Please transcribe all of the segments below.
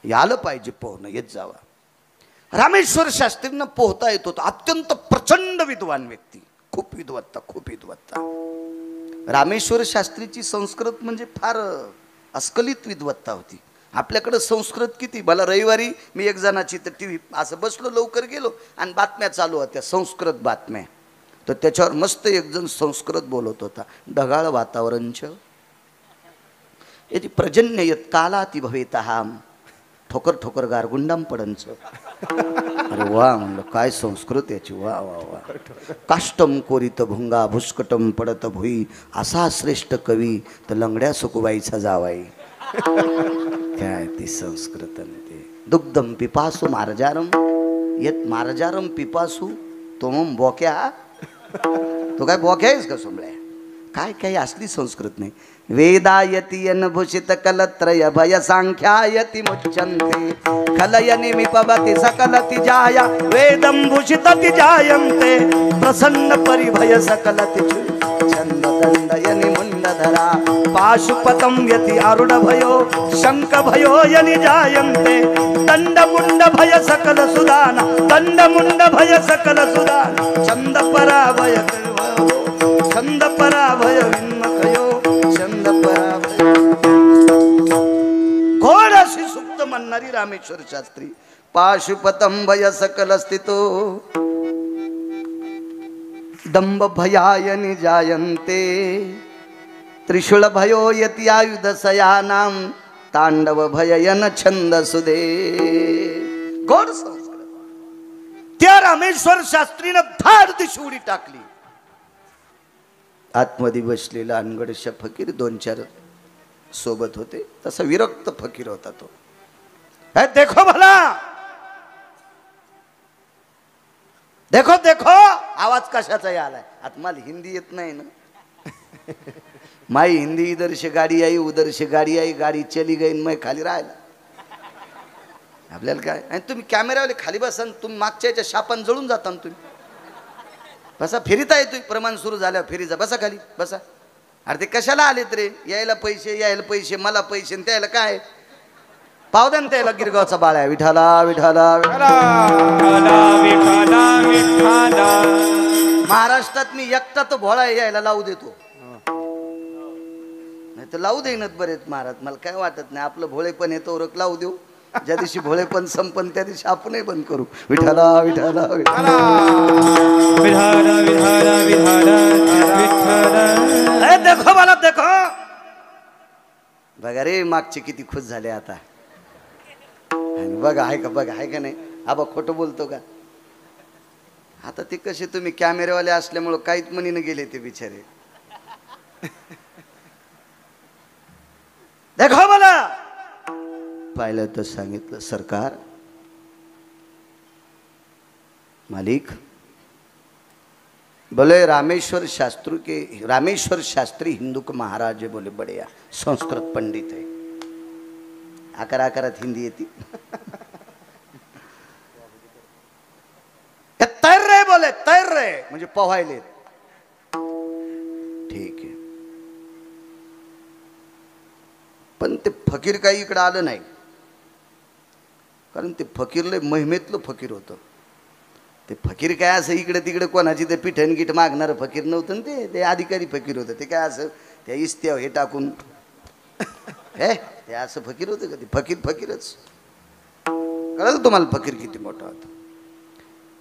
यालं पाहिजे पोहणं, येत जावा. रामेश्वर शास्त्रींना पोहता येत होतं. अत्यंत प्रचंड विद्वान व्यक्ती, खूप विद्वत्ता. रामेश्वर शास्त्रीची संस्कृत म्हणजे फार अस्खलित विद्वत्ता होती. आपल्याकडं संस्कृत किती. मला रविवारी मी एक जणाची तर टी व्ही असं बसलो, लवकर गेलो आणि बातम्या चालू होत्या, संस्कृत बातम्या. तर त्याच्यावर मस्त एक जण संस्कृत बोलत होता. ढगाळ वातावरणच यदि पर्जन्ययत कालाति भवेतहाम ठोकर ठोकर गारगुंडाम पडंच. अरे वा म्हणलं, काय संस्कृत याची, वा वा वा. काष्टम कोरित भुंगा भुस्कटम पडत भुई, असा श्रेष्ठ कवी तर लंगड्या सुकुबाईचा जावाई. काय ती संस्कृत. ते दुग्धम पिपासू मार्जारम येत मार्जारम पिपासू तोम बोक्या. तो काय बोक्या आहेस का सोमळ्या? काय काही असली संस्कृत नाही. वेदायती अनभूषित कलत्रय भय सांख्यायती मुच्यन्ते खलयनि मिपवति सकलति जाया वेदं भूषितति जायन्ते प्रसन्न परिभय सकलति छंद दंडयनि मुंडधरा पाशुपतं यति आरुढ भयो शंख भयो यनि जायन्ते दंड मुंड भय सकल सुदाना दंड मुंड भय सकल सुदाना छंद पराभय छंद पराभय विन्मखयो छंद पराभय. घोड अशी सुप्त म्हणणारी रामेश्वर शास्त्री. पाशुपतम भय सकल स्थितो दंभ भयायनि जायन्ते त्रिशूल भयो यति आयुध सयानाम तांडव भययन छंद सुदे. घोड संस्कृत. त्या रामेश्वर शास्त्रीनं धाड दिशी उडी टाकली. आतमध्ये बसलेला अनगडशा फकीर 2-4 सोबत होते. तसा विरक्त फकीर होता तो. देखो भला, देखो देखो. आवाज कशाचा आलाय? आता मला हिंदी येत नाही ना. माई हिंदी इधर से गाडी आई उधर से गाडी आई, गाडी चली गई मैं खाली राहिला. आपल्याला काय? आणि तुम्ही कॅमेरावाले खाली बसा, तुम्ही मागच्या याच्या शापान जळून जाता ना तुम्ही. बसा, फिरिता येतोय. प्रमाण सुरू झाल्यावर फिरीचा. बसा खाली बसा. अरे ते कशाला आलेत रे? यायला पैसे मला पैसे, त्याला काय पावदा ना त्याला गिरगावचा बाळ्या. विठाला विठाला विठाला. महाराष्ट्रात मी एकटा तो भोळा यायला लावू देतो, नाही तर लावू देईनच बरेच महाराज. मला काय वाटत नाही, आपलं भोळे पण येतो ओरख लावू देऊ. ज्या दिवशी भोळे पण संपन त्या दिवशी आपणही बंद करू. विठाला विठाला विठाला विठाला विठाला विठाला. देखो मला देखो. बघा रे मागचे किती खुश झाले आता. बघा आहे का नाही? आबा खोटं बोलतो का? आता ते कसे तुम्ही कॅमेरेवाले असल्यामुळं काहीच म्हणीनं गेले ते बिचारे. देखो मला. पाहिलं तर सांगितलं, सरकार मालिक बोले रामेश्वर शास्त्री हिंदू के महाराज है. बोले बड़े संस्कृत पंडित है. आकारात हिंदी येती. तैर रहे बोले, तैर रहे म्हणजे पोहायले. ठीक आहे. पण ते फकीर काही इकडे आलं नाही, कारण ते फकीरले महिमेतलं फकीर होतं. ते फकीर काय असं इकडे तिकडे कोणाची ते पिठण गीठ मागणार फकीर नव्हतं. ते अधिकारी फकीर होतं. ते काय असं त्या इस्त्या हे टाकून ते असं फकीर होतं का? ते फकीरच. कळलं तुम्हाला फकीर किती मोठा होता?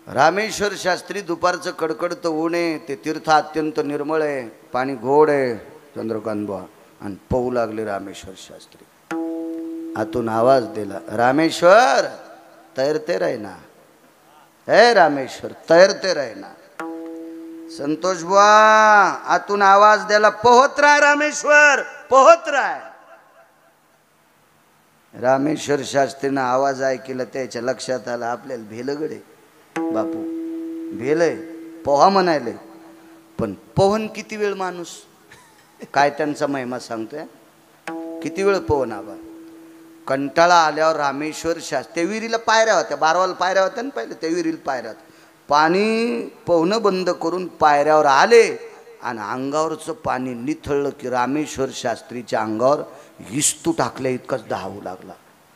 रामेश्वर शास्त्री दुपारचं कडकडतं ऊन आहे. ते तीर्थ अत्यंत निर्मळ आहे, पाणी गोड आहे. चंद्रकांत बुवा आणि पोहू लागले रामेश्वर शास्त्री. आतून आवाज दिला, रामेश्वर तैरते रहना. हे रामेश्वर तैरते रहना. संतोष बुवा आतून आवाज दिला, पोहत राह रामेश्वर पोहत राह. रामेश्वर शास्त्रीनं आवाज ऐकला, त्याच्या लक्षात आलं आपल्याला भेलगडे बापू भेलय पोहा म्हणायले. पण पोहन किती वेळ माणूस? काय त्यांचा महिमा सांगतोय. किती वेळ पोहन आबा. कंटाळा आल्यावर रामेश्वर शास्त्री विहिरीला पायऱ्या होत्या, 12 पायऱ्या होत्या ना पहिले. त्या विहिरीला पायऱ्या पाणी पोहणं बंद करून पायऱ्यावर आले आणि अंगावरचं पाणी निथळलं की रामेश्वर शास्त्रीच्या अंगावर हिस्तू टाकल्या इतकाच धावू लागला.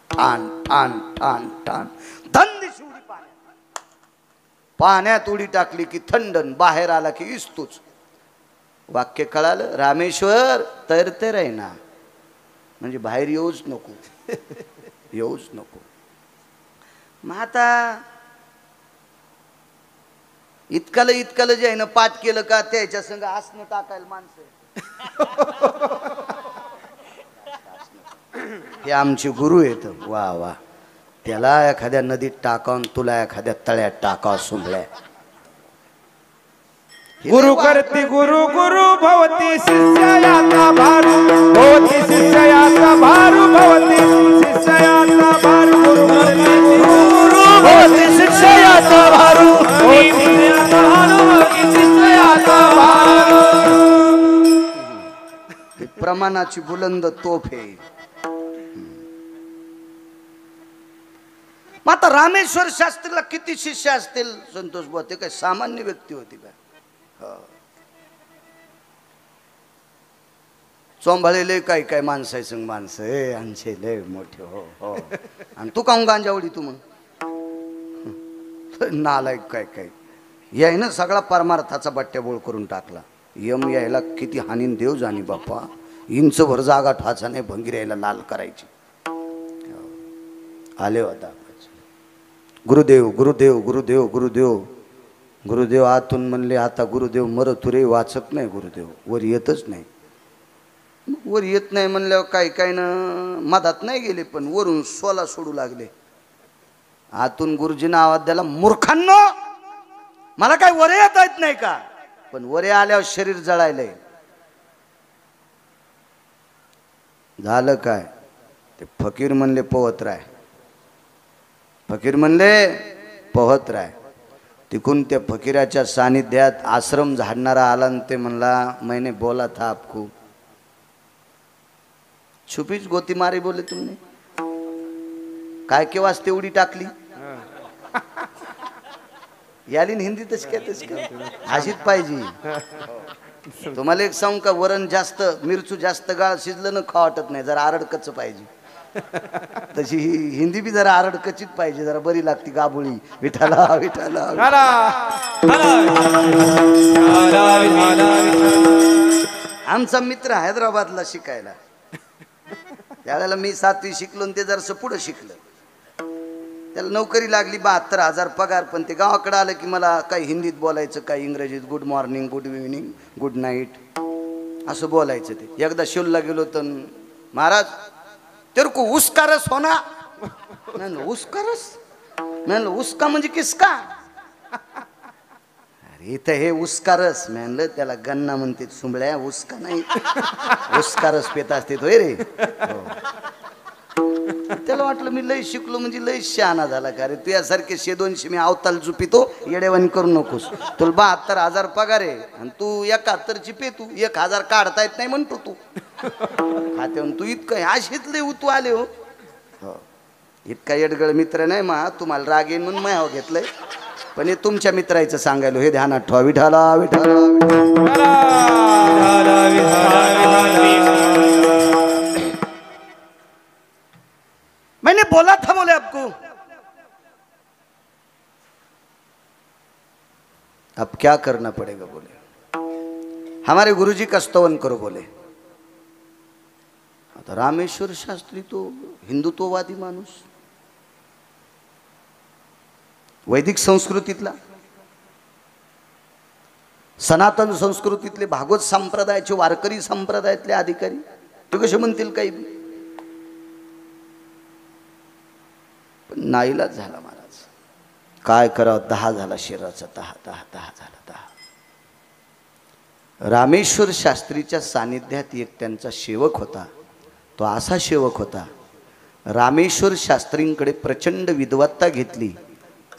ठाण ठाण ठाण ठाण धनदिशी उडी पाण्यात उडी टाकली की थंडन, बाहेर आला की इस्तूच. वाक्य कळालं? रामेश्वर तैरते राही ना, म्हणजे बाहेर येऊच नको. येऊच नको. मग आता इतकालं जे आहे ना पाठ केलं का त्याच्या संग आसनं टाकायला माणसं. हे आमचे गुरु आहेत. वा वा. त्याला एखाद्या नदीत टाकावून तुला एखाद्या तळ्यात टाकाव सुंबळ्या. गुरु करती गुरु गुरु भवती शिष्याचा भारू भवती शिष्याचा भारू भवती शिष्याचा भारू गुरु करती गुरु भवती शिष्याचा भारू भवती शिष्याचा भारू. प्रमाणाची बुलंद तोफ आहे. मग आता रामेश्वर शास्त्रीला किती शिष्य असतील संतोष बुवा? ते काय सामान्य व्यक्ती होती का? चोंभाळेले काय काय माणसं संग माणसं हे आमचे लय मोठे. हो हो. आणि तू काहून गांजावडी तू मग नालायक काय काय याय ना सगळा परमार्थाचा बट्ट्याबोळ करून टाकला. यम यायला किती हानीन देव जाणी बाप्पा. इंचभर जागा ठाचाने भंगीरायला लाल करायची. आले होता गुरुदेव गुरुदेव गुरुदेव गुरुदेव गुरुदेव. आतून म्हणले आता गुरुदेव मर तुरे वाचत नाही. गुरुदेव वर येतच नाही. वर येत नाही म्हणल्यावर काही काही ना मधात नाही गेले, पण वरून सोला सोडू लागले. आतून गुरुजींना आवाज द्याला, मूर्खांनो मला काय वरे येता येत नाही का? पण वरे आल्यावर शरीर जळायलंय. झालं काय? ते फकीर म्हणले पोहत राय. फकीर म्हणले पोहत राय. तिकून त्या फकीराच्या सानिध्यात आश्रम झाडणारा आला आणि ते म्हणला, मैंने बोला था आपको. छुपीच गोती मारी बोले तुमने. काय के वाजते उडी टाकली? यालीन हिंदीतच कहतेस का? हाशीत पाहिजे. तुम्हाला एक सांगू का? वरण जास्त मिरचू जास्त गाळ शिजलं ना खा वाटत नाही. जरा आरडकच पाहिजे. तशी हिंदी बी जरा आरडकचीच पाहिजे. जरा बरी लागती गाबुळी. विठाला विठाला. आमचा मित्र हैदराबादला शिकायला, त्यावेळेला मी 7वी शिकलो आणि ते जरासं पुढं शिकलं. त्याला नोकरी लागली 72,000 पगार. पण ते गावाकडे आलं की मला काही हिंदीत बोलायचं, काही इंग्रजीत. Good morning, good evening, good night असं बोलायचं. ते एकदा शिवला गेलो तर, महाराज तेरे को उसका रस होना. म्हणलं उसका रस? म्हणलं उसका म्हणजे किसका? अरे इथं हे उसका रस. म्हणलं त्याला गन्ना म्हणते सुंबळ्या, उसका नाही. उसका रस पेत असते तो रे. त्याला वाटलं मी लय शिकलो म्हणजे लय शहाणा झाला का रे. तू यासारखे 100-200 मी अवताल चुपितो. येडेवानी करू नकोस. तुला 72,000 पगार आहे आणि तू 71ची पे. तू 1,000 काढता येत नाही म्हणतो तू खात्यावरून. तू इतकं आशेत लय उतू आले हो. इतका येडगळ मित्र नाही मा. तुम्हाला राग येईन म्हणून मायाव घेतलंय. पण हे तुमच्या मित्राचं सांगायलो, हे ध्यानात ठेवा. विठाला विठाला. मैंने बोला था बोले आपको, अब क्या करना पड़ेगा बोले, हमारे गुरुजी का स्तवन करो बोले. आता रामेश्वर शास्त्री तो हिंदुत्ववादी माणूस, वैदिक संस्कृतीतला, सनातन संस्कृतीतले, भागवत संप्रदायाचे, वारकरी संप्रदायातले अधिकारी. ते कसे म्हणतील काही. पण नाईलाज झाला महाराज. काय करावं. 10 झाला शरीराचा. 10 झाला 10. रामेश्वर शास्त्रीच्या सानिध्यात एक त्यांचा सेवक होता. तो असा सेवक होता, रामेश्वर शास्त्रींकडे प्रचंड विद्वत्ता घेतली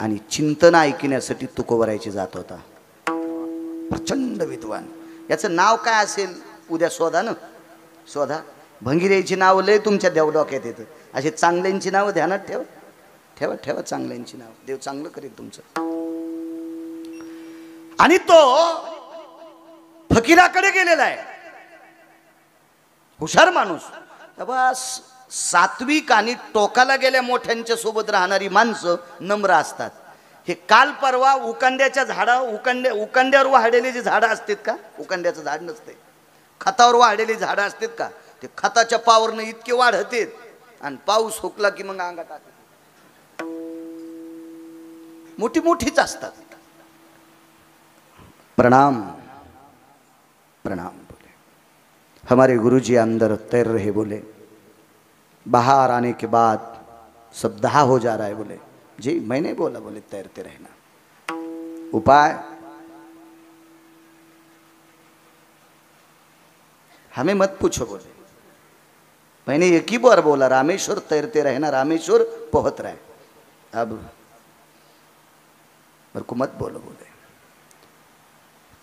आणि चिंतन ऐकण्यासाठी तुकोबरायचे जात होता. प्रचंड विद्वान. याचं नाव काय असेल उद्या शोधा ना. शोधा. भंगिऱ्याची नाव लय तुमच्या देवडोक्यात येतं. असे चांगल्यांची नावं ध्यानात ठेवा. ठेवा ठेवा चांगल्यांची नाव. देव चांगलं करेल तुमचं. आणि तो फकीराकडे गेलेला आहे. हुशार माणूस. बस सात्विक आणि टोकाला गेल्या मोठ्यांच्या सोबत राहणारी माणसं नम्र असतात. हे काल परवा उकांड्याच्या उकांड्यावर वाढलेली जी झाडं असतात का, उकांड्याचं झाड नसते, खतावर वाढलेली झाडं असतात का, ते खताच्या पावरनं इतके वाढते आणि पाऊस हुकला की मग अंगात टाकते. मोठी मोठीच असतात. प्रणाम प्रणाम बोले. हमारे गुरुजी अंदर तैर रहे बोले. बाहर आने के बाद सब दहा हो जा रहा है बोले. जी मैं नहीं बोला बोले तैरते रहना. उपाय हमें मत पूछो बोले. मैंने एक ही बार बोला रामेश्वर तैरते रहना, रामेश्वर पहुंच रहा है. अब मेरे को मत बोलो बोले.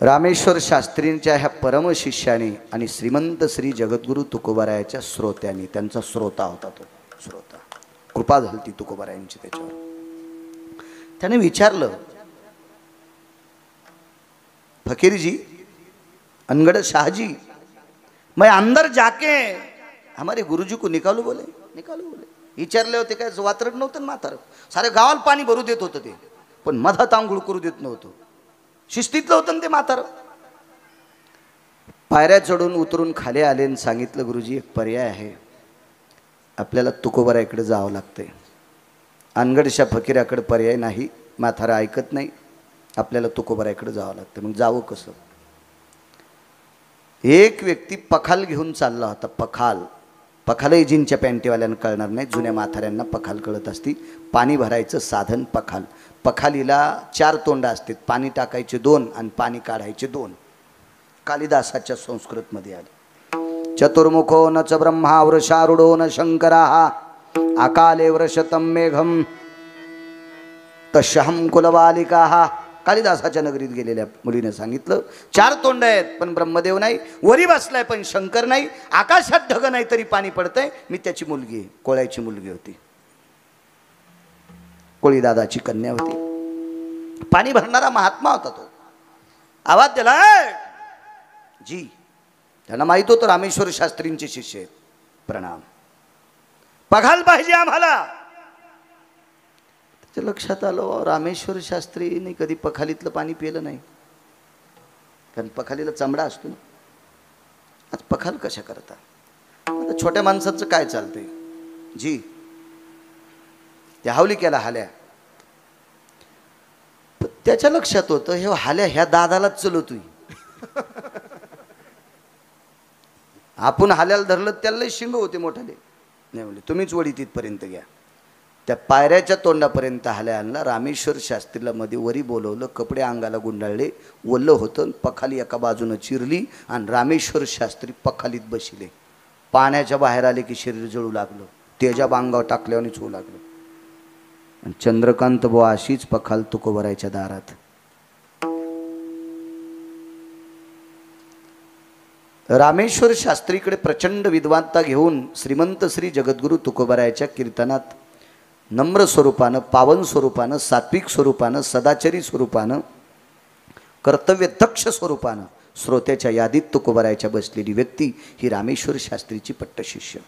रामेश्वर शास्त्रींच्या ह्या परम शिष्याने आणि श्रीमंत श्री जगद्गुरु तुकोबारायाच्या श्रोत्यांनी, त्यांचा श्रोता होता तो श्रोता, कृपा झाली ती तुकोबारायांची त्याच्यावर. त्याने विचारलं, फकीर जी, अनगढ़ शाह जी, मैं अंदर जाके हमारे गुरुजी को निकालू बोले. निकालू बोले. विचारले होते काय वात्रट नव्हतं म्हातारं, सारे गावाला पाणी भरू देत होतं ते, पण मधात आंघोळ करू देत नव्हतं. शिस्तीतलं होतं ते म्हातारं. पायऱ्या चढून उतरून खाली आले आणि सांगितलं, गुरुजी एक पर्याय आहे, आपल्याला तुकोबाराकडे जावं लागतंय. अनगडशा फकीराकडे पर्याय नाही, म्हातारं ऐकत नाही, आपल्याला तुकोबाराकडे जावं लागतं. मग जावं कसं? एक व्यक्ती पखाल घेऊन चालला होता. पखालही जीनच्या पॅन्टीवाल्यांना कळणार नाही, जुन्या म्हाताऱ्यांना पखाल कळत असती. पाणी भरायचं साधन पखाल. पखालीला 4 तोंड असतात, पाणी टाकायचे 2 आणि पाणी काढायचे 2. कालिदासाच्या संस्कृतमध्ये आले. चतुर्मुखो न च ब्रह्मा वृषारूढो न शंकराः अकाले वृषतं मेघम तशहं कुलबालिकाः. कालिदासाच्या नगरीत गेलेल्या मुलीने सांगितलं, 4 तोंड आहेत पण ब्रह्मदेव नाही, वरी बसलाय पण शंकर नाही, आकाशात ढग नाही तरी पाणी पडतंय, मी त्याची मुलगी आहे. कोळ्याची मुलगी होती, कोळी दादाची कन्या होती. पाणी भरणारा महात्मा होता तो. आवाज दिला जी. त्यांना माहित होतं रामेश्वर शास्त्रींचे शिष्य आहेत. प्रणाम. पखाल पाहिजे आम्हाला. त्याच्या लक्षात आलं, रामेश्वर शास्त्रीने कधी पखालीतलं पाणी पिलं नाही, कारण पखालीला चमडा असतो ना. आज पखाल कशा करता? आता छोट्या माणसाचं काय चालतंय जी. त्या हावली केला हाल्या. त्याच्या लक्षात होतं, हे हाल्या ह्या दादालाच चलवतोय. आपण हाल्याला धरलं त्याला शिंग होते मोठाले. नाही बोले तुम्हीच वडी तिथपर्यंत घ्या. त्या पायऱ्याच्या तोंडापर्यंत हाल्या आणला. रामेश्वर शास्त्रीला मध्ये वरी बोलवलं, कपडे अंगाला गुंडाळले, वल्ल होतं. पखाली एका बाजूनं चिरली आणि रामेश्वर शास्त्री पखालीत बसले. पाण्याच्या बाहेर आले की शरीर जळू लागलं, तेजा अंगावर टाकल्यावरच होऊ लागलं. चंद्रकांत बुवा अशीच पखाल तुकोबारायच्या दारात. रामेश्वर शास्त्रीकडे प्रचंड विद्वानता घेऊन श्रीमंत श्री जगद्गुरु तुकोबारायच्या कीर्तनात नम्र स्वरूपानं, पावन स्वरूपानं, सात्विक स्वरूपानं, सदाचरी स्वरूपानं, कर्तव्यदक्ष स्वरूपानं श्रोत्याच्या यादीत तुकोबारायच्या बसलेली व्यक्ती ही रामेश्वर शास्त्रीची पट्टशिष्य.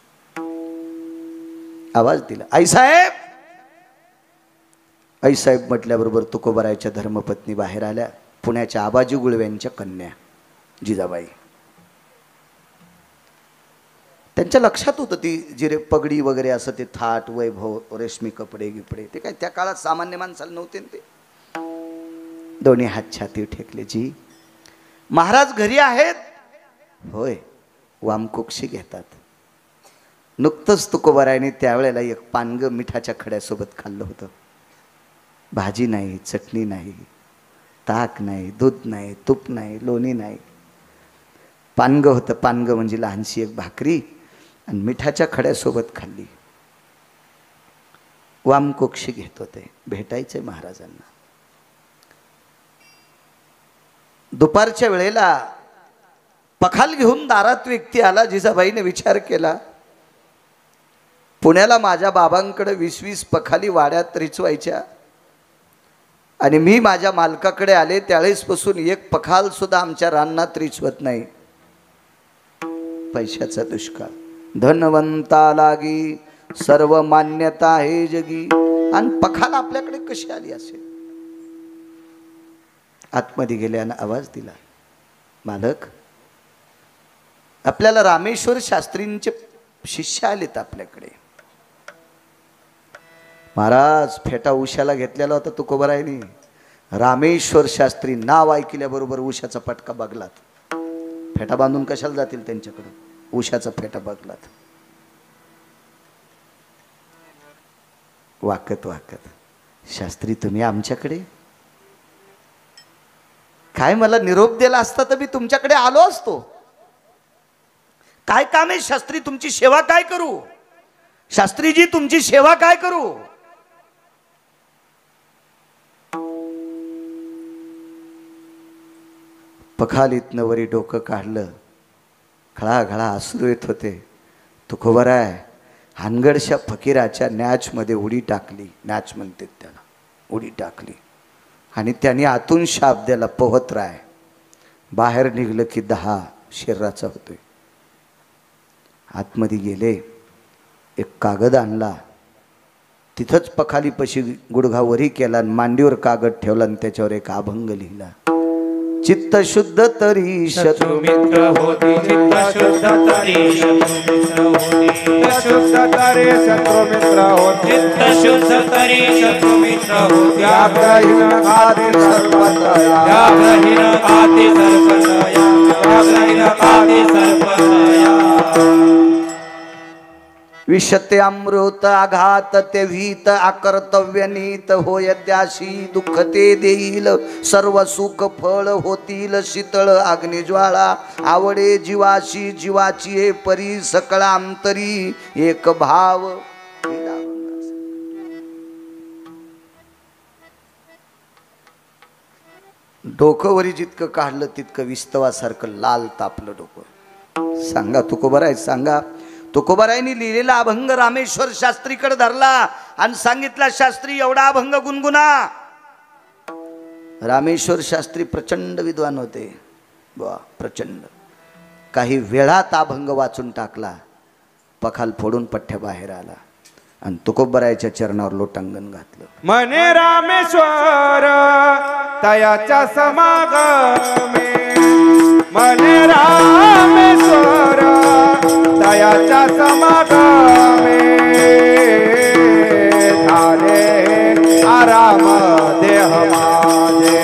आवाज दिला, आईसाहेब. आईसाहेब म्हटल्याबरोबर तुकोबारायच्या धर्मपत्नी बाहेर आल्या. पुण्याच्या आबाजी गुळव्यांच्या कन्या जिजाबाई. त्यांच्या लक्षात होतं ती जिरे पगडी वगैरे असं ते थाट वैभव रेशमी कपडे गिपडे ते काय त्या काळात सामान्य माणसाला नव्हते. ते दोन्ही हात छाती ठेकले. जी महाराज घरी आहेत? होय. वामकुक्षी घेतात. नुकतंच तुकोबारायने त्यावेळेला एक पानगं मिठाच्या खड्यासोबत खाल्लं होतं. भाजी नाही, चटणी नाही, ताक नाही, दूध नाही, तूप नाही, लोणी नाही, पानगं होतं. पानगं म्हणजे लहानशी एक भाकरी आणि मिठाच्या खड्यासोबत खाल्ली. वामकुक्षी घेत होते, भेटायचे महाराजांना. दुपारच्या वेळेला पखाल घेऊन दारात व्यक्ती आला. जिजाबाईने विचार केला, पुण्याला माझ्या बाबांकडे 20-20 पखाली वाड्यात रिचवायच्या आणि मी माझ्या मालकाकडे आले त्यावेळेसपासून एक पखाल सुद्धा आमच्या रानात रिचवत नाही. पैशाचा दुष्काळ. धनवंता लागी सर्व मान्यता हे जगी. आणि पखाल आपल्याकडे कशी आली असेल? आतमध्ये गेल्यानं आवाज दिला, मालक आपल्याला रामेश्वर शास्त्रींचे शिष्य आलेत आपल्याकडे. महाराज फेटा उशाला घेतलेला होता तुकोबारायनी. रामेश्वर शास्त्री नाव ऐकल्याबरोबर उशाचा पटका बगलात. फेटा बांधून कशाला जातील त्यांच्याकडे? उशाचा फेटा बगलात. वाकत वाकत, शास्त्री तुम्ही आमच्याकडे? काय मला निरोप दिला असता तर मी तुमच्याकडे आलो असतो. काय काम आहे शास्त्री? तुमची सेवा काय करू? शास्त्रीजी तुमची सेवा काय करू? पखालीतनं वरी डोकं काढलं. खळाखळा अश्रू येत होते. तुकोबाराय हानगडशा फकीराच्या नॅचमध्ये उडी टाकली. नॅच म्हणते त्याला. उडी टाकली आणि त्याने आतून शाप द्याला, पोहत राय. बाहेर निघलं की 10 शरीराचा होतोय. आतमध्ये गेले, एक कागद आणला. तिथंच पखालीपाशी गुडघावरी केला, मांडीवर कागद ठेवला आणि त्याच्यावर एक अभंग लिहिला. चित्त शुद्ध तरी शत्रु मित्र होती, चित्त शुद्ध तरी शत्रु मित्र होती, चित्त शुद्ध तरी शत्रु मित्र होती. व्याघ्रहीन खाती सर्पतया, व्याघ्रहीन खाती सर्पतया, व्याघ्रहीन खाती सर्पतया. विषते अमृत आघात ते भीत अकर्तव्य नीत होय त्याशी. दुःख ते देईल सर्व सुख फळ होतील शीतळ अग्निज्वाळा. आवडे जीवाशी जीवाची हे परी सकळ अंतरी एक भाव. डोकं वरी जितकं काढलं तितकं विस्तवासारखं लाल तापलं डोकं. सांगा तुकोबाराय, सांगा. तुकोबारायनी लिहिलेला अभंग रामेश्वर शास्त्रीकडे धरला आणि सांगितला, शास्त्री एवढा अभंग गुणगुणा. रामेश्वर शास्त्री प्रचंड विद्वान होते. वा प्रचंड. काही वेळात अभंग वाचून टाकला. पखाल फोडून पठ्ठ्या बाहेर आला आणि तुकोबारायच्या चरणावर लोटांगण घातलं. मने रामेश्वर तयाच्या समागमे, मने रामेश्वर तयाच्या समागमे. झाले आराम देह माझे,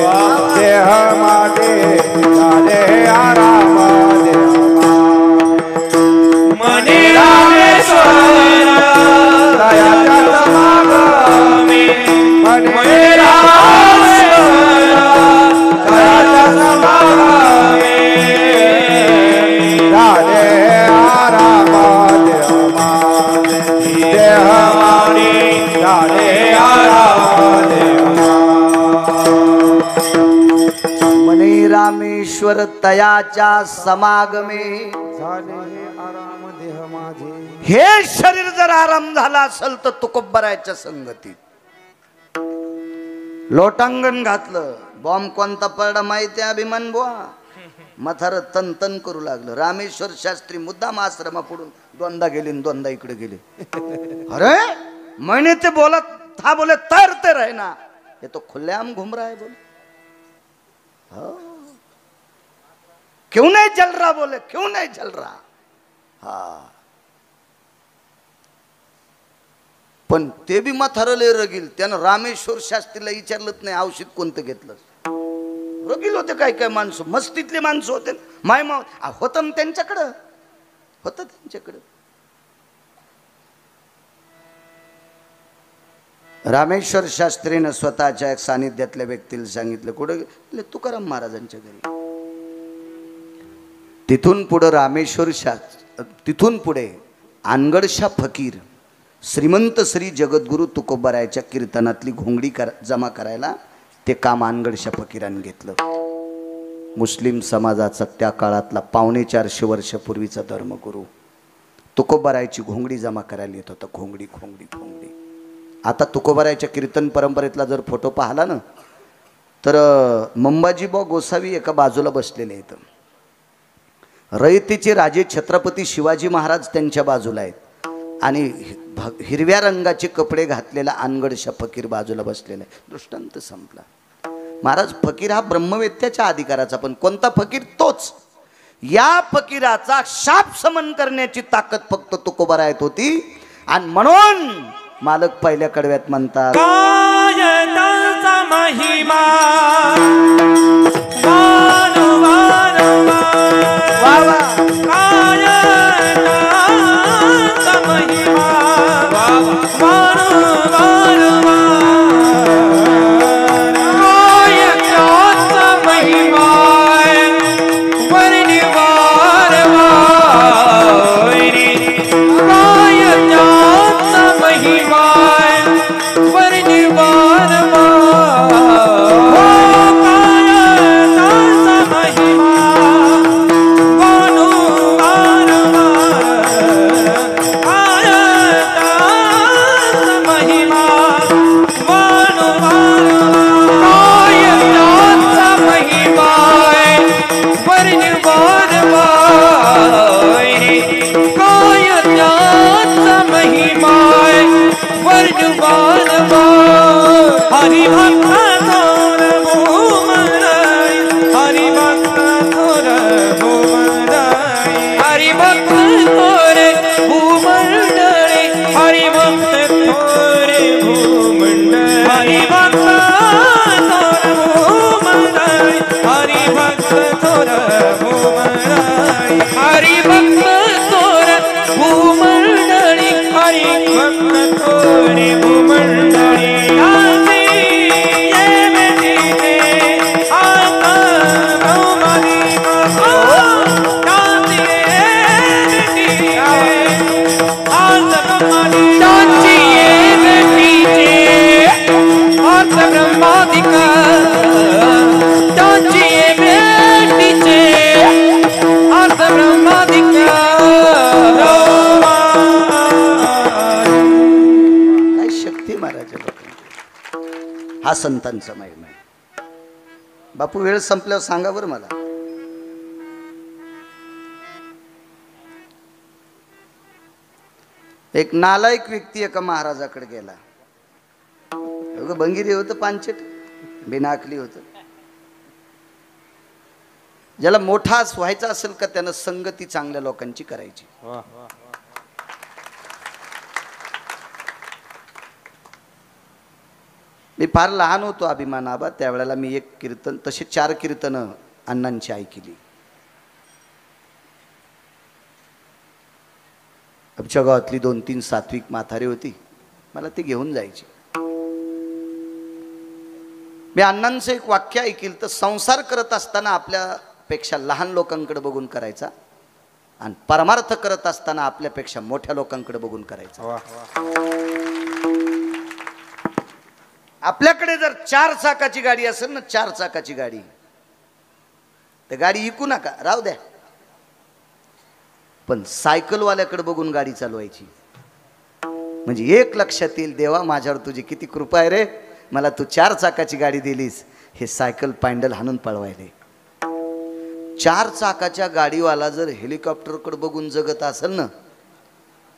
देह माझे झाले आराम देह माझे. मने रामेश्वर तयाच्या समागमे, मने रामेश्वर तयाच्या समागमे. झाले आराम देह माझे, देह माझे झाले आराम देह माझे. मने रामेश्वर तयाच्या समागमे. झाले आराम देह माझे. हे शरीर जर आराम झाला असेल तर तुकोबारायच्या संगतीत. लोटांगण घातलं. बॉम्ब कोणता पडला माहिती आहे? अभिमान बुवा. मथार तन तन करू लागलं. रामेश्वर शास्त्री मुद्दाम आश्रमा पडून दोनदा गेले दोनदा इकडे गेले. अरे मैंने ते बोला था, बोले तैरते रहे ना. ये तो खुलेआम घूम रहा है. बोले क्यों नहीं जल रहा? बोले क्यों नहीं जल रहा? हा पण ते बी म्हातारले रगील. त्यानं रामेश्वर शास्त्रीला विचारलंच नाही औषध कोणतं घेतलं. रगील होते काय काय माणसं, मस्तीतले माणसं होते. माय होतं त्यांच्याकडं, होतं त्यांच्याकडं. रामेश्वर शास्त्रीनं स्वतःच्या एक सानिध्यातल्या व्यक्तीला सांगितलं. कुठं गेले? तुकाराम महाराजांच्या घरी. तिथून पुढं रामेश्वर तिथून पुढे आनगडशा फकीर श्रीमंत श्री जगद्गुरु तुकोबारायच्या कीर्तनातली घोंगडी जमा करायला ते काम आनगडशा फकीरांनी घेतलं. मुस्लिम समाजाचा त्या काळातला 450 वर्षापूर्वीचा धर्मगुरू तुकोबारायची घोंगडी जमा करायला येत होता. घोंगडी घोंगडी घोंगडी. आता तुकोबारायच्या कीर्तन परंपरेतला जर फोटो पाहिला ना तर मंबाजीबा गोसावी एका बाजूला बसलेले आहेत. रयतेचे राजे छत्रपती शिवाजी महाराज त्यांच्या बाजूला आहेत आणि हिरव्या रंगाचे कपडे घातलेला अनगडशा फकीर बाजूला बसलेला आहे. दृष्टांत संपला. महाराज फकीर हा ब्रह्मवेत्याच्या अधिकाराचा, पण कोणता फकीर? तोच. या फकीराचा शाप समन करण्याची ताकद फक्त तुकोबारायत होती आणि म्हणून मालक पहिल्या कडव्यात म्हणतात, कायदाचा महिमा वा वा कायदाचा महिमा कायदाचा महिमा वर्णिवार कायदाचा महिमा वर्णिवार हा संतांचा महिमा आहे. बापू वेळ संपल्यावर सांगा बरं मला. एक नालायक व्यक्ती एका महाराजाकडे गेला. बंगिरी होतं, पांचट बिनाकली होतं. ज्याला मोठा व्हायचा असेल का त्यानं संगती चांगल्या लोकांची करायची. मी फार लहान होतो अभिमानाबा, त्यावेळेला मी एक कीर्तन, तसे 4 कीर्तनं अण्णांची ऐकली. आमच्या गावातली 2-3 सात्विक म्हातारी होती, मला ती घेऊन जायची. मी अण्णांचं एक वाक्य ऐकलं तर, संसार करत असताना आपल्यापेक्षा लहान लोकांकडे बघून करायचा आणि परमार्थ करत असताना आपल्यापेक्षा मोठ्या लोकांकडे बघून करायचा. आपल्याकडे जर 4 चाकाची गाडी असेल ना, 4 चाकाची गाडी, तर गाडी विकू नका, राहू द्या. पण सायकलवाल्याकडे बघून गाडी चालवायची. म्हणजे एक लक्षात येईल, देवा माझ्यावर तुझी किती कृपा आहे रे, मला तू 4 चाकाची गाडी दिलीस, हे सायकल पॅन्डल हाणून पळवायले. 4 चाकाच्या गाडीवाला जर हेलिकॉप्टरकडे बघून जगत असेल ना,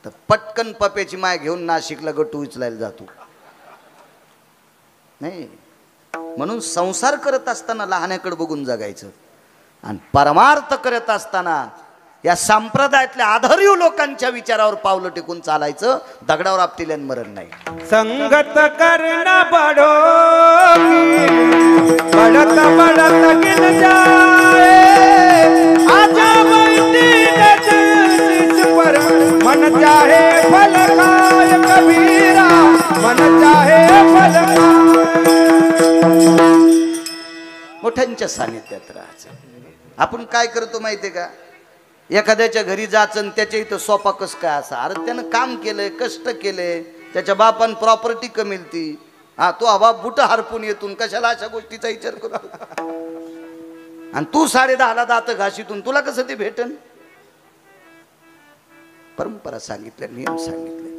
तर पटकन पप्याची माय घेऊन नाशिकला गटू उचलायला जातो. नाही, म्हणून संसार करत असताना लहानाकडे बघून जगायचं आणि परमार्थ करत असताना या संप्रदायातल्या आधारीव लोकांच्या विचारावर पावलं टेकून चालायचं. दगडावर आपटिल्यान मरण नाही. संगत करना बड़ो बढ़त बढ़त गिन जाए, आजा बैठी नजर पर मन चाहे फल खाए कबीरा, मन चाहे फल खाए. मोठ्यांच्या सानिध्यात राहायचं. आपण काय करतो माहितीये का, एखाद्याच्या घरी जायचं, त्याच्या इथं सोपा कस काय असा, अरे त्यानं काम केलंय, कष्ट केले, त्याच्या बापान प्रॉपर्टी कमिलती, हा तो हा बाप बुट हरपून येतून कशाला अशा गोष्टीचा विचार करू. आणि तू 10:30ला दात घाशीतून तुला कसं ते भेटन. परंपरा सांगितल्या, नियम सांगितले.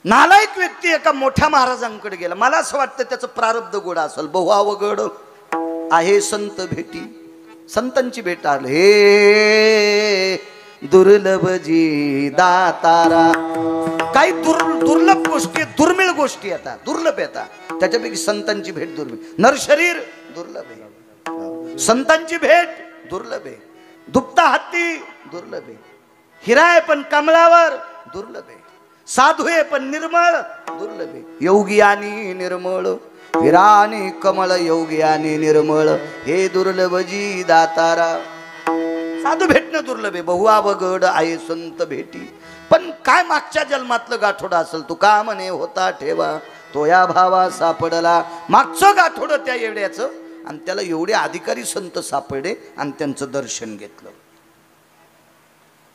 नालायक व्यक्ती एका मोठ्या महाराजांकडे गेला. मला असं वाटतं त्याचं प्रारब्ध गोड असेल. बहु अवघड आहे संत भेटी संतांची भेट आलं. हे दुर्लभ जी दातारा. काही दुर्लभ गोष्टी, दुर्मिळ गोष्टी येतात, दुर्लभ येतात. त्याच्यापैकी संतांची भेट दुर्मिळ. नरशरीर दुर्लभ आहे, संतांची भेट दुर्लभ आहे. दुपता हत्ती दुर्लभ आहे. हिरा आहे पण कमळावर दुर्लभ आहे. साधू आहे पण निर्मळ दुर्लभ आहे. योगी आणि निर्मळ, हिरा आणि कमळ, योगी आणि निर्मळ, हे दुर्लभ जी दातारा. साधू भेटणं दुर्लभ आहे. बहु अवघड आहे संत भेटी. पण काय मागच्या जन्मातलं गाठोडं असेल, तू का म्हणे होता ठेवा तो या भावा सापडला. मागचं गाठोडं त्या एवढ्याचं, आणि त्याला एवढे अधिकारी संत सापडले आणि त्यांचं दर्शन घेतलं.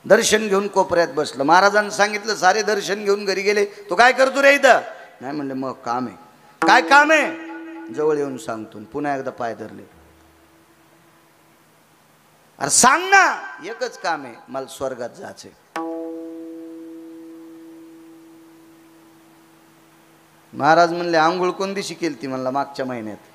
दर्शन घेऊन कोपऱ्यात बसलं. महाराजांनी सांगितलं, सारे दर्शन घेऊन घरी गेले. तो काय करतो रे इथं? नाही म्हणले, मग काम आहे. काय काम आहे? जवळ येऊन सांगतो. पुन्हा एकदा पाय धरले. अरे सांग ना. एकच काम आहे, मला स्वर्गात जायचंय. महाराज म्हणले, आंघोळ कोण दिवशी केली ती? म्हणला मागच्या महिन्यात.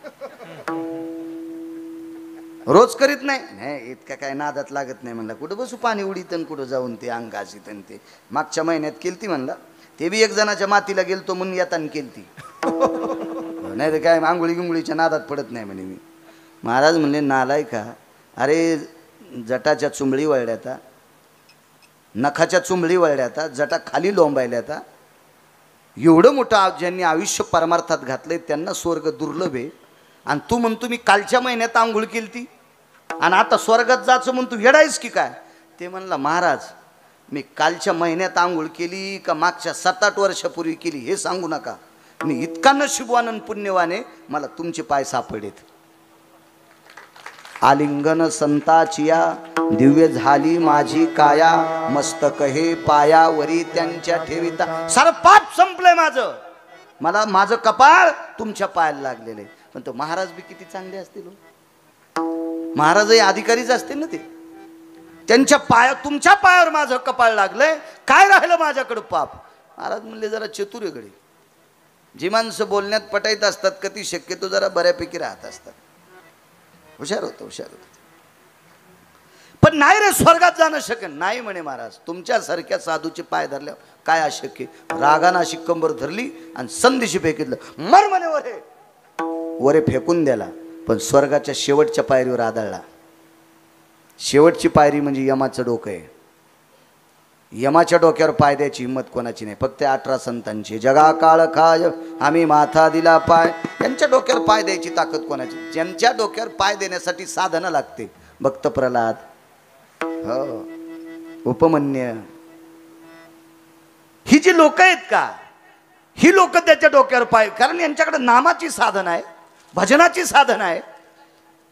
रोज करीत नाही? नाही, इतका काय नादात लागत नाही. म्हणला कुठं बसू पाणी उडीत आणि कुठं जाऊन ते अंगाशीत आणि ते. मागच्या महिन्यात केलती म्हणला. ते बी एक जणाच्या मातीला गेलतो म्हणून येताना केलती. नाही तर काय आंघोळी गिंगोळीच्या नादात पडत नाही म्हणे मी. महाराज म्हणले, नालाय का? अरे जटाच्या चुंबळी वळल्याता, नखाच्या चुंबळी वळल्याता, जटा खाली लोंबायल्याता. एवढं मोठं ज्यांनी आयुष्य परमार्थात घातलंय त्यांना स्वर्ग दुर्लभ आहे. आणि तू म्हणतो मी कालच्या महिन्यात आंघोळ केलती आणि आता स्वर्गात जायचं म्हणून तू येडायस की काय? ते म्हणला, महाराज मी कालच्या महिन्यात आंघोळ केली का मागच्या 7-8 वर्षापूर्वी केली हे सांगू नका. मी इतका नशीबवान आणि पुण्यवाने, मला तुमचे पाय सापडेत. आलिंगन संताचिया दिव्य झाली माझी काया, मस्तक हे पायावरी त्यांच्या ठेविता. सारं पाप संपलंय माझं. मला माझं कपाळ तुमच्या पायाला लागलेलं आहे. पण तो महाराज बी किती चांगले असतील. महाराजही अधिकारीच असतील ना ते. त्यांच्या तुमच्या पायावर माझं कपाळ लागलंय, काय राहिलं माझ्याकडं पाप? महाराज म्हणले, जरा चतुर आहे गडे. जी माणसं बोलण्यात पटाईत असतात का ती शक्यतो जरा बऱ्यापैकी राहत असतात. हुशार होतं, हुशार होतं. पण नाही रे, स्वर्गात जाणं शक्य नाही म्हणे महाराज. तुमच्यासारख्या साधूचे पाय धरल्यावर काय अशक्य? रागानं अशी कंबर धरली आणि संदेशी फेकितलं. मर म्हणे वरे. वरे फेकून द्याला, पण स्वर्गाच्या शेवटच्या पायरीवर आदळला. शेवटची पायरी म्हणजे यमाचं डोकं आहे. यमाच्या डोक्यावर पाय द्यायची हिंमत कोणाची नाही, फक्त 18 संतांची. जगा काळ खाय आम्ही माथा दिला पाय. यांच्या डोक्यावर पाय द्यायची ताकद कोणाची? ज्यांच्या डोक्यावर पाय देण्यासाठी साधना लागते. भक्त प्रल्हाद, हो, उपमन्य, ही जी लोक आहेत का, ही लोक त्याच्या डोक्यावर पाय, कारण यांच्याकडे नामाची साधना आहे, भजनाची साधना आहे.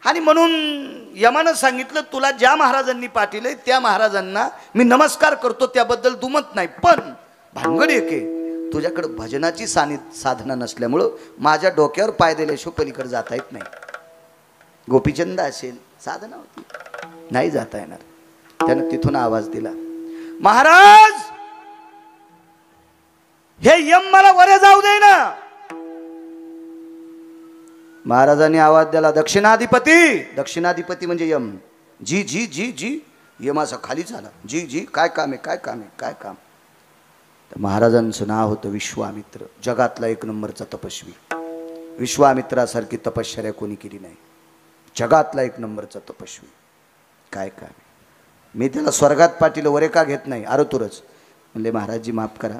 आणि म्हणून यमानं सांगितलं, तुला ज्या महाराजांनी पाठवलंय त्या महाराजांना मी नमस्कार करतो, त्याबद्दल दुमत नाही. पण भानगड एक आहे, तुझ्याकडे भजनाची साधना नसल्यामुळं माझ्या डोक्यावर पाय दिल्याशिवाय पलीकडे जाता येत नाही. गोपीचंद असेल, साधना होती, नाही जाता येणार. त्यानं तिथून आवाज दिला, महाराज हे यम मला वरे जाऊ दे ना. महाराजांनी आवाज दिला, दक्षिणाधिपती. दक्षिणाधिपती म्हणजे यम. जी जी जी जी. यमाचा खाली झाला. जी जी, काय काम आहे, काय काम आहे, काय काम? तर महाराजांचं नाव होतं विश्वामित्र. जगातला 1 नंबरचा तपस्वी. विश्वामित्रासारखी तपश्चर्या कोणी केली नाही. जगातला 1 नंबरचा तपस्वी. काय काम आहे? मी त्याला स्वर्गात पाठीलं, वरे का घेत नाही? आरतुरच म्हणले, महाराजजी माफ करा,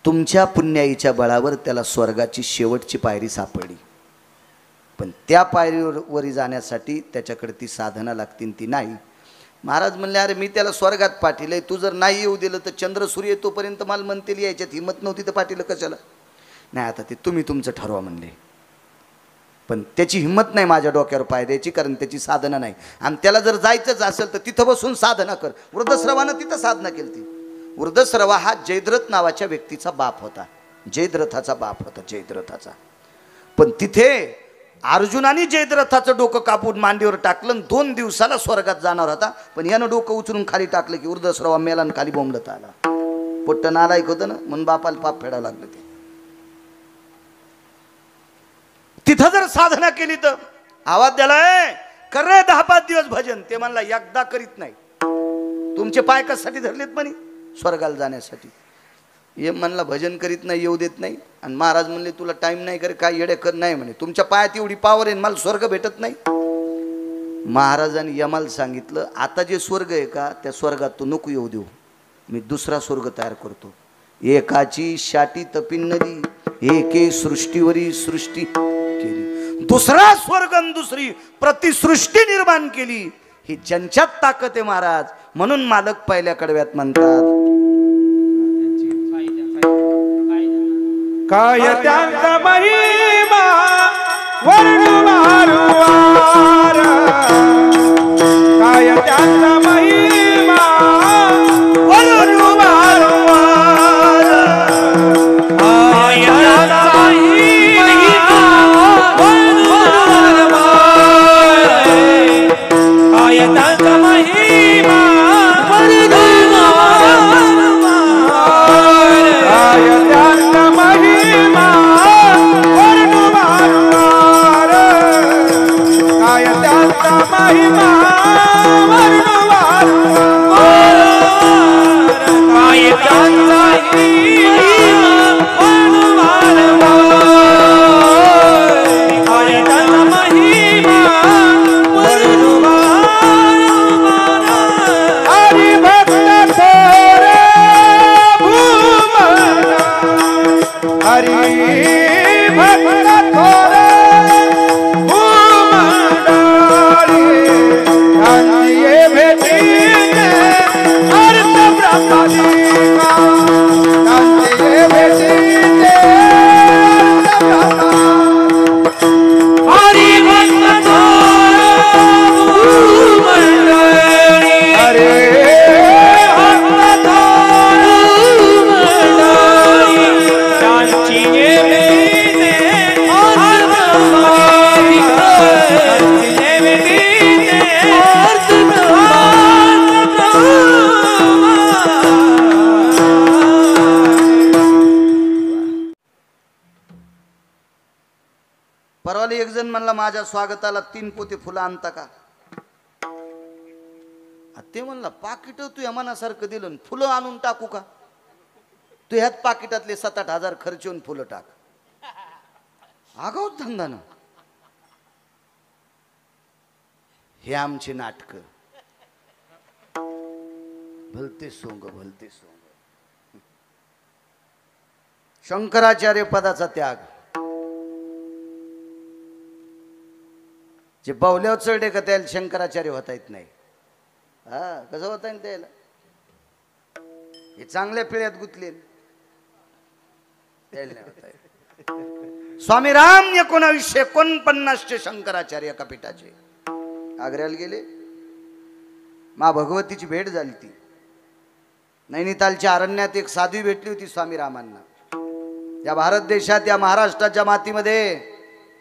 तुमच्या पुण्याईच्या बळावर त्याला स्वर्गाची शेवटची पायरी सापडली. पण त्या पायरीवर जाण्यासाठी त्याच्याकडे ती साधना लागतील, ती नाही. महाराज म्हणले, अरे मी त्याला स्वर्गात पाठीलंय, तू जर नाही येऊ दिलं तर चंद्र सूर्य तोपर्यंत मला म्हणतील यायच्यात हिंमत नव्हती तर पाठीलं कशाला? नाही, आता ते तुम्ही तुमचं ठरवा म्हणले. पण त्याची हिंमत नाही माझ्या डोक्यावर पाय द्यायची, कारण त्याची साधना नाही. आणि त्याला जर जायचंच असेल तर तिथं बसून साधना कर. वृद्धश्रवानं तिथं साधना केली ती. वृद्धश्रवा हा जयद्रथ नावाच्या व्यक्तीचा बाप होता. जयद्रथाचा बाप होता, जयद्रथाचा. पण तिथे अर्जुनाने जयद्रथाचं डोकं कापून मांडीवर टाकलं, 2 दिवसाला स्वर्गात जाणार होता. पण यानं डोकं उचलून खाली टाकलं की वृद्धश्रवा मेला आणि खाली बोंबलत आला. पोट्ट नालायक होतं ना, म्हणून बापाला पाप फेडायला लागलं. ते तिथं जर साधना केली तर आवाज द्यालाय, करे 10-5 दिवस भजन. ते म्हणला एकदा करीत नाही. तुमचे पाय कशासाठी धरलेत म्हणे? स्वर्गाला जाण्यासाठी. हे म्हणला भजन करीत नाही, येऊ देत नाही. आणि महाराज म्हणले तुला टाइम नाही करे काय येडे कर नाही म्हणे. तुमच्या पायात एवढी पावर आहे मला स्वर्ग भेटत नाही. महाराजांनी यमाला सांगितलं आता जे स्वर्ग आहे का त्या स्वर्गात तू नको येऊ देऊ, मी दुसरा स्वर्ग तयार करतो. एकाची शाटी तपिन नदी एके सृष्टीवरी सृष्टी केली. दुसरा स्वर्ग आणि दुसरी प्रतिसृष्टी निर्माण केली. ही ज्यांच्यात ताकद आहे महाराज. म्हणून मालक पहिल्या कडव्यात म्हणतात काय त्यांचा महिमा वर्णू वारंवार. काय त्यांचा महिमा वर्णू वारंवार. काय त्यांचा महिमा वर्णू वारंवार. काय त्यांचा महिमा वर्णू वारंवार. काय त्यांचा महिमा वर्णू वारंवार. काय त्यांचा महिमा वर्णू वारंवार. काय त्यांचा महिमा वर्णू वारंवार. काय त्यांचा महिमा वर्णू वारंवार. हरी भक्त थोरे भूमंडळ. हरी भक्त थोरे भूमंडळी. त्यांची भेटीने अर्थ प्रसादिका. त्यांची भेटीने अर्थ प्रसादिका. हरी भक्त थोरे भूमंडळी. हरी भक्त थोरे भूमंडळी. त्यांची भेटीने अर्थ प्रसादिका. त्यांची भेटीने अर्थ प्रसादिका. परवाली एक जण म्हणला माझ्या स्वागताला 3 पोते फुलं आणता का? ते म्हणला पाकिट तू या मनासारखं दिलं न फुलं आणून टाकू का? तू ह्यात पाकिटातले 7-8 हजार खर्चून फुलं टाक. आगाऊच धंदा ना. हे आमचे नाटक. भलते सोंग भलते सोंग. शंकराचार्य पदाचा त्याग. जे बावल्यावर चढे का त्याला शंकराचार्य होता येत नाही. हा कसं होता येईल त्याला? हे चांगल्या पिळ्यात गुतले त्याला नाही होता येत. स्वामी राम 1949 शंकराचार्य एका पीठाचे आग्र्याला गेले. मा भगवतीची भेट झाली. ती नैनितालच्या अरण्यात एक साध्वी भेटली होती स्वामी रामांना. या भारत देशात या महाराष्ट्राच्या मातीमध्ये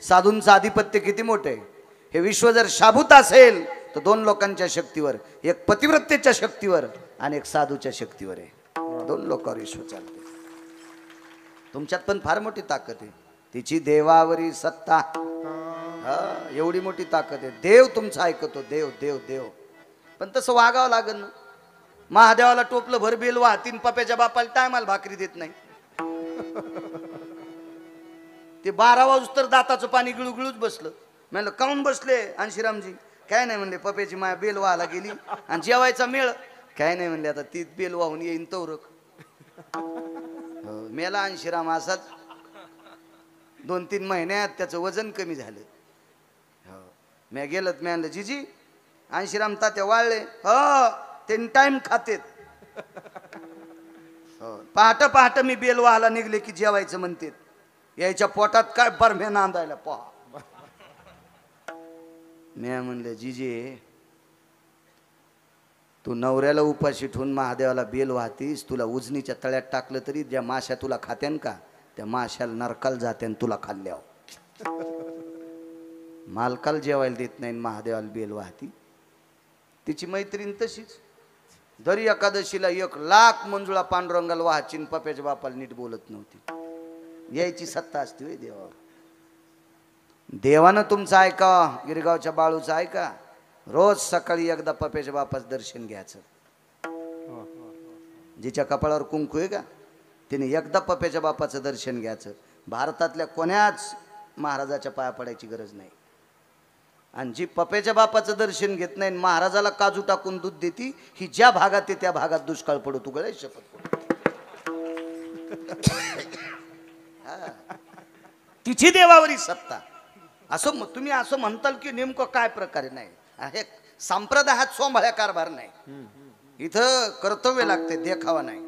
साधूंचं आधिपत्य किती मोठं आहे हे विश्व जर शाबूत असेल तर 2 लोकांच्या शक्तीवर, एक पतिव्रतेच्या शक्तीवर आणि एक साधूच्या शक्तीवर आहे. 2 लोकांवर विश्व चालते. तुमच्यात पण फार मोठी ताकद आहे. तिची देवावरी सत्ता. हा एवढी मोठी ताकद आहे. देव तुमचं ऐकतो. देव देव देव. पण तसं वागावं लागेल ना. महादेवाला टोपलं भर बेल वाहतीन पप्याच्या बापाला टायमाला भाकरी देत नाही. ते 12 वाजता तर दाताचं पाणी गिळूगिळूच बसलं. म्हणलं काऊन बसले अंशीरामजी? काय नाही म्हणले पप्याची माया बेल व्हायला गेली आणि जेवायचा मेळ. काय नाही म्हणले आता ती बेल वाहून येईन तवरक. मेला अंशीराम असाच 2-3 महिन्यात त्याचं वजन कमी झालं. मी गेलं मी म्हणलं जीजी अंशीराम तात्या वाळले. हो ते टाइम खातेत. पहाटे पहाटे मी बेल व्हायला निघले की जेवायचं म्हणते. यायच्या पोटात काय बरम्या नांदायला पहा. मी म्हणलं जीजे तू नवऱ्याला उपाशी ठेवून महादेवाला बेल वाहतीस. तुला उजनीच्या तळ्यात टाकलं तरी ज्या माश्या तुला खात्यान का त्या माश्याला नरकाल जात्यान तुला खाल्ल्यावर. मालकाला जेवायला देत नाही महादेवाला बेल वाहती. तिची मैत्रीण तशीच. दरी एकादशीला 1,00,000 मंजुळा पांडुरंगाला वाहाची पप्याच्या बापाला नीट बोलत नव्हती. यायची सत्ता असते होय देवावर. देवानं तुमचं ऐका, गिरगावच्या बाळूचं ऐका, रोज सकाळी एकदा पप्याच्या बापाचं दर्शन घ्यायचं. जिच्या कपाळावर कुंकू आहे का तिने एकदा पप्याच्या बापाचं दर्शन घ्यायचं. भारतातल्या कोण्याच महाराजाच्या पाया पडायची गरज नाही. आणि जी पप्याच्या बापाचं दर्शन घेत नाही महाराजाला काजू टाकून दूध देती, ही ज्या भागात आहे त्या भागात दुष्काळ पडू. तू गळे शपथ पडू. तिची देवावरी सत्ता. असं तुम्ही असं म्हणताल की नेमकं काय प्रकारे नाही. हे संप्रदायात सोंभाळ्या कारभार नाही. इथं कर्तव्य लागते, देखावा नाही.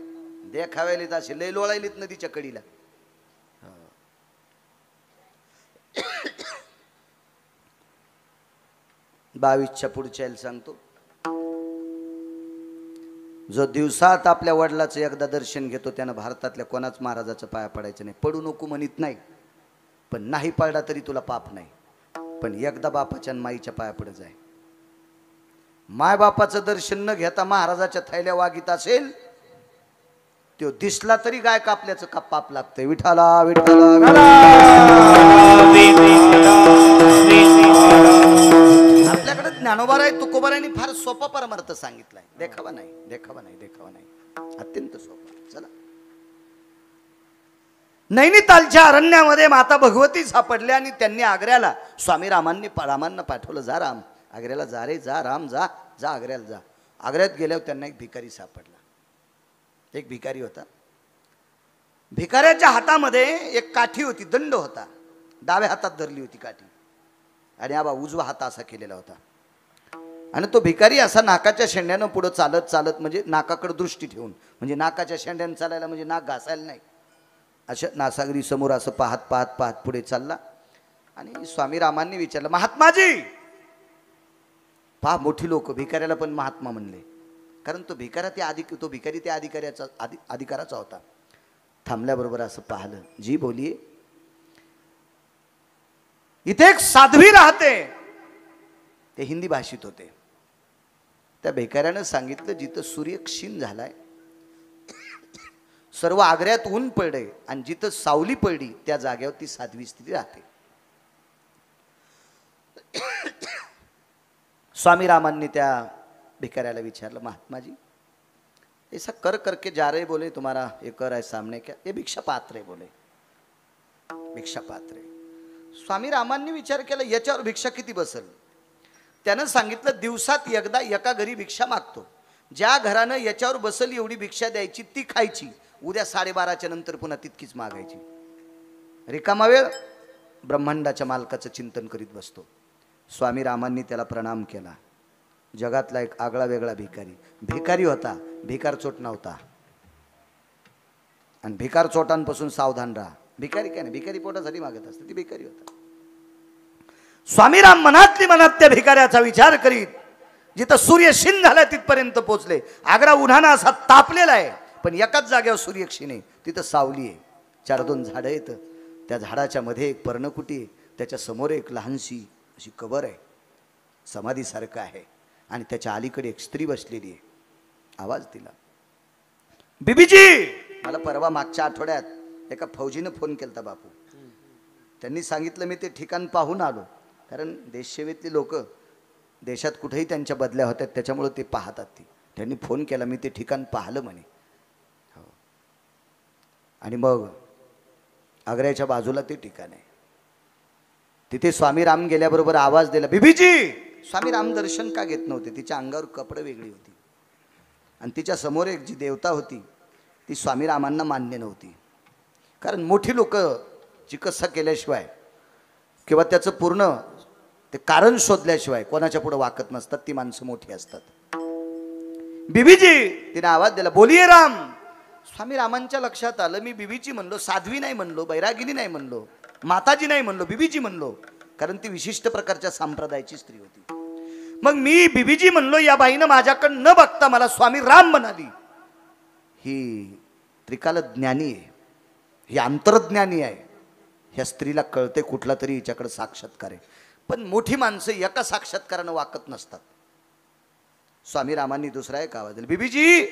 देखाव्यालीत असे लय लोळायलीत नदीच्या कडीला. 22च्या पुढच्या सांगतो, जो दिवसात आपल्या वडिलाचं एकदा दर्शन घेतो त्यानं भारतातल्या कोणाच महाराजाचं पाया पडायचं नाही. पडू नको म्हणत नाही, पण नाही पडला तरी तुला पाप नाही. पण एकदा बापाच्या आणि माईच्या पाया पडत जाय. माय बापाचं दर्शन न घेता महाराजाच्या थैल्या वागीत असेल, तो दिसला तरी गाय कापल्याचं का पाप लागतंय. विठाला विठाला. आपल्याकडे ज्ञानोबाराय तुकोबारायांनी फार सोपा परमार्थ सांगितलाय. देखावा नाही, देखावा नाही, देखावा नाही, अत्यंत सोपा. चला, नैनितालच्या अरण्यामध्ये माता भगवती सापडल्या आणि त्यांनी आग्र्याला स्वामी रामांना पाठवलं. जा राम, आग्र्याला जा रे, जा राम, जा जा आग्र्याला जा. आग्र्यात गेल्यावर त्यांना एक भिकारी सापडला. एक भिकारी होता. भिकाऱ्याच्या हातामध्ये एक काठी होती, दंड होता. डाव्या हातात धरली होती काठी आणि आबा उजवा हात असा केलेला होता. आणि तो भिकारी असा नाकाच्या शेंड्यानं पुढे चालत चालत, म्हणजे नाकाकडे दृष्टी ठेवून, म्हणजे नाकाच्या शेंड्यानं चालायला, म्हणजे नाक घासायला नाही, अशा नासागरी समोर असं पाहत पाहत पाहत पुढे चालला. आणि स्वामी रामांनी विचारलं, महात्माजी. पहा, मोठी लोक भिकाऱ्याला पण महात्मा म्हणले, कारण तो भिकारी त्या अधिकाराचा होता. थांबल्याबरोबर असं पाहिलं. जी बोलिये. इथे एक साध्वी राहते. ते हिंदी भाषित होते. त्या भिकाऱ्यानं सांगितलं, जिथं सूर्य क्षीण झालाय, सर्व आग्र्यात ऊन पडले आणि जिथं सावली पडली त्या जागेवर ती साध्वी स्त्री राहते. स्वामी रामांनी त्या भिकाऱ्याला विचारलं, महात्मा जी, ऐसा कर करके जा रहे, बोले तुम्हारा ये कर है सामने क्या? ये भिक्षा पात्र है, बोले भिक्षा पात्र है. स्वामी रामांनी विचार केला, याच्यावर भिक्षा किती बसल? त्यानं सांगितलं, दिवसात एकदा एका घरी भिक्षा मागतो. ज्या घरानं याच्यावर बसल एवढी भिक्षा द्यायची, ती खायची. उद्या 12:30च्या नंतर पुन्हा तितकीच मागायची. रिकामा वेळ ब्रह्मांडाच्या मालकाचं चिंतन करीत बसतो. स्वामी रामांनी त्याला प्रणाम केला. जगातला एक आगळा वेगळा भिकारी होता. भिकार चोट नव्हता. आणि भिकार चोटांपासून सावधान राहा. भिकारी काय नाही, भिकारी पोटासाठी मागत असते, ती भिकारी होता. स्वामी राम मनातली मनात त्या भिकाऱ्याचा विचार करीत जिथं सूर्य क्षीण झाला तिथपर्यंत पोहोचले. आग्रा उन्हानं असा तापलेला आहे, पण एकाच जागेवर सूर्य क्षीण आहे, तिथं सावली आहे. 4-2 झाडं आहेत. त्या झाडाच्या मध्ये एक पर्णकुटी आहे. त्याच्या समोर एक लहानशी अशी कबर आहे, समाधीसारखं आहे. आणि त्याच्या अलीकडे एक स्त्री बसलेली आहे. आवाज दिला, बीबीजी. मला परवा मागच्या आठवड्यात एका फौजीनं फोन केलता बापू. त्यांनी सांगितलं, मी ते ठिकाण पाहून आलो. कारण देशसेवेतली लोक देशात कुठेही त्यांच्या बदल्या होत्यात, त्याच्यामुळे ते पाहतात. त्यांनी फोन केला, मी ते ठिकाण पाहिलं म्हणे. हो. आणि मग आग्र्याच्या बाजूला ते ठिकाण आहे. तिथे स्वामी राम गेल्याबरोबर आवाज दिला, बीबीजी. स्वामी राम दर्शन का घेत नव्हते? तिच्या अंगावर कपडे वेगळी होती आणि तिच्या समोर एक जी देवता होती ती स्वामी रामांना मान्य नव्हती. कारण मोठी लोक चिकित्सा केल्याशिवाय किंवा त्याचं पूर्ण ते कारण शोधल्याशिवाय कोणाच्या पुढे वाकत नसतात. ती माणसं मोठी असतात. बीबीजी तिने आवाज दिला, बोलिये राम. स्वामी रामांच्या लक्षात आलं, मी बीबीजी म्हणलो, साध्वी नाही म्हणलो, बैरागिनी नाही म्हणलो, माताजी नाही म्हणलो, बीबीजी म्हणलो, कारण ती विशिष्ट प्रकारच्या संप्रदायाची स्त्री होती. मग मी बीबीजी म्हणलो, या बाईनं माझ्याकडे न बघता मला स्वामी राम म्हणाली. ही त्रिकाल ज्ञानी आहे, ही अंतर्ज्ञानी आहे. ह्या स्त्रीला कळते कुठला तरी हिच्याकडे साक्षात्कार आहे. पण मोठी माणसं एका साक्षात्कारानं वाकत नसतात. स्वामी रामांनी दुसरा एक आवाज दिला, बीबीजी.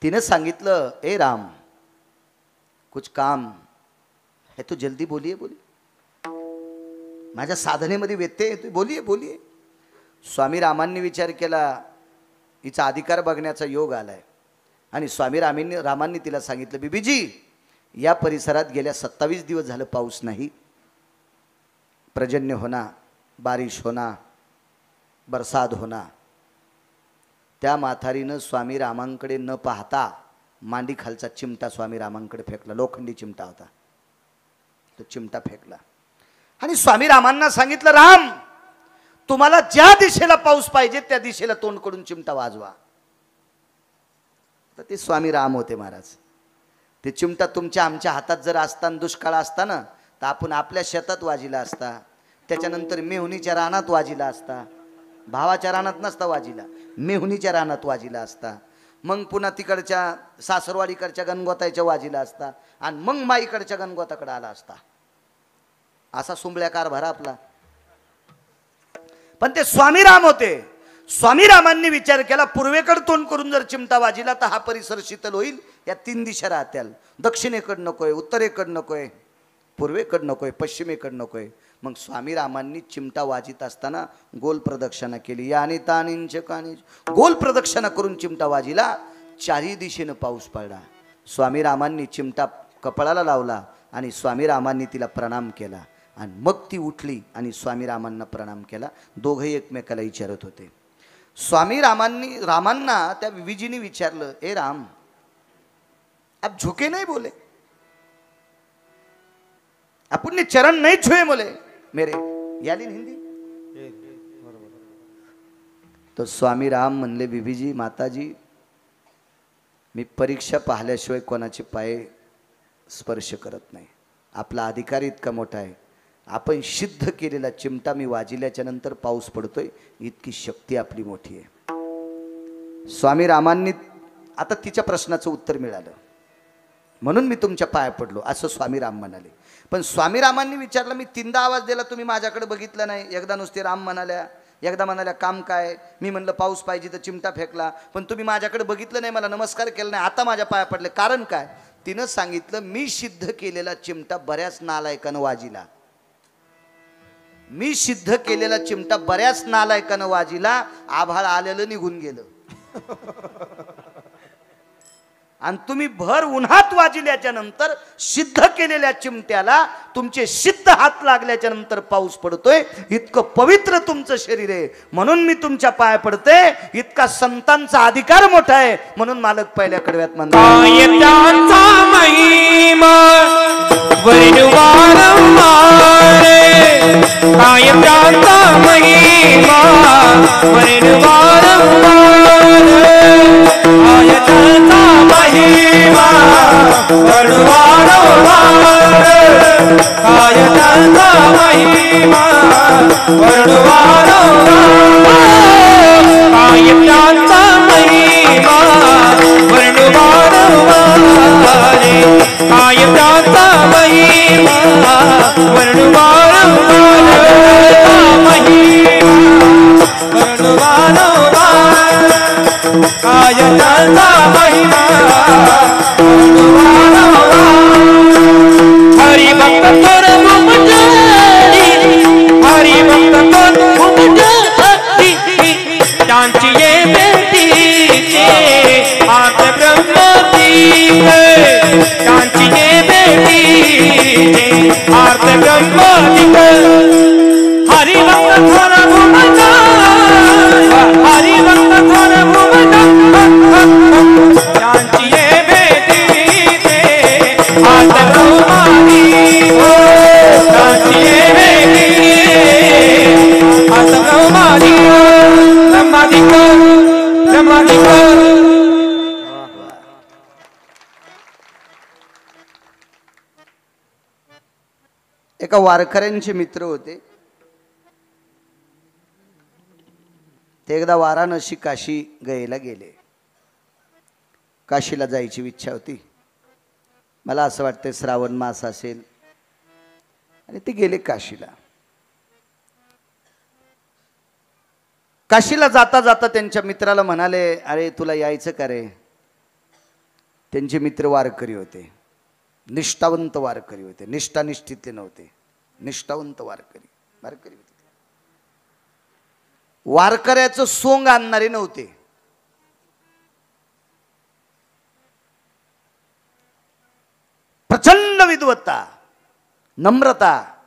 तिने सांगितलं, ए राम, कुछ काम हे तू जल्दी बोलिये बोलिये, माझ्या साधनेमध्ये व्यत्यय येतोय, बोलिये बोलिये. स्वामी रामांनी विचार केला, हिचा अधिकार बघण्याचा योग आलाय. आणि स्वामी रामांनी तिला सांगितलं, बीबीजी या परिसरात गेल्या 27 दिवस झालं पाऊस नाही. पर्जन्य होना, बारिश होना, बरसात होना. त्या म्हातारीनं स्वामी रामांकडे न पाहता मांडी खालचा चिमटा स्वामी रामांकडे फेकला. लोखंडी चिमटा होता, तो चिमटा फेकला. आणि स्वामी रामांना सांगितलं, राम तुम्हाला ज्या दिशेला पाऊस पाहिजे त्या दिशेला तोंड करून चिमटा वाजवा. तर ते स्वामी राम होते महाराज. ते चिमटा तुमच्या आमच्या हातात जर असताना, दुष्काळ असताना, तर आपण आपल्या शेतात वाजिला असता, त्याच्यानंतर मेहुणीच्या रानात वाजिला असता. भावाच्या रानात नसता वाजिला, मेहुणीच्या रानात वाजिला असता. मग पुन्हा तिकडच्या सासरवाडीकडच्या गणगोताच्या वाजिला असता, आणि मग माईकडच्या गणगोताकडे आला असता. असा सुंबळ्या कारभार आपला. पण ते स्वामी राम होते. स्वामी रामांनी विचार केला, पूर्वेकडे तोंड करून जर चिमटा वाजिला तर हा परिसर शीतल होईल. या 3 दिशा राहत्याल, दक्षिणेकडे नकोय, उत्तरेकडे नकोय, पूर्वेकडे नकोय, पश्चिमेकडे नकोय. मग स्वामी रामांनी चिमटा वाजित असताना गोल प्रदक्षिणा केली. याने तानींच कानी, गोल प्रदक्षिणा करून चिमटा वाजिला. 4ही दिशेनं पाऊस पडला. स्वामी रामांनी चिमटा कपाळाला लावला आणि स्वामी रामांनी तिला प्रणाम केला. आणि मग ती उठली आणि स्वामी रामांना प्रणाम केला. दोघंही एकमेकाला विचारत होते. स्वामी रामांना त्या विवीजीने विचारलं, ए राम आप झुके नहीं बोले, अपने चरण नहीं छुए बोले मेरे. याली हिंदी. तो स्वामी राम म्हणले, बीबीजी माताजी मी परीक्षा पाहिल्याशिवाय कोणाचे पाय स्पर्श करत नाही. आपला अधिकार इतका मोठा आहे. आपण सिद्ध केलेला चिमटा मी वाजिल्याच्या नंतर पाऊस पडतोय, इतकी शक्ती आपली मोठी आहे. स्वामी रामांनी आता तिच्या प्रश्नाचं उत्तर मिळालं, म्हणून मी तुमच्या पाया पडलो असं स्वामी राम म्हणाले. पण स्वामी रामांनी विचारलं, मी 3दा आवाज दिला, तुम्ही माझ्याकडे बघितलं नाही. एकदा नुसते राम म्हणाल्या, एकदा म्हणाल्या काम काय. मी म्हणलं पाऊस पाहिजे तर चिमटा फेकला, पण तुम्ही माझ्याकडे बघितलं नाही, मला नमस्कार केला नाही, आता माझ्या पाया पडले. कारण काय. तिनं सांगितलं, मी सिद्ध केलेला चिमटा बऱ्याच नालायकानं वाजिला. मी सिद्ध केलेला चिमटा बऱ्याच नालायकानं वाजिला. आभाळ आलेलं निघून गेलं. आणि तुम्ही भर उन्हात वाजिल्याच्या नंतर सिद्ध केलेल्या चिमट्याला तुमचे सिद्ध हात लागल्याच्या नंतर पाऊस पडतोय. इतकं पवित्र तुमचं शरीर आहे, म्हणून मी तुमच्या पाया पडते. इतका संतांचा अधिकार मोठा आहे, म्हणून मालक पहिल्या कडव्यात म्हणतात, एका वारकऱ्यांचे मित्र होते. ते एकदा वाराणसी काशी गयेला गेले. काशीला जायची इच्छा होती. मला असं वाटतं श्रावण मास असेल, आणि ते गेले काशीला. काशीला जाता जाता त्यांच्या मित्राला म्हणाले, अरे तुला यायचं का रे. त्यांचे मित्र वारकरी होते. निष्ठावंत वारकरी होते, निष्ठानिष्ठीतले नव्हते, निष्ठावंत वारकरी होते. वारकऱ्याचं सोंग आणणारे नव्हते. प्रचंड विद्वत्ता, नम्रता,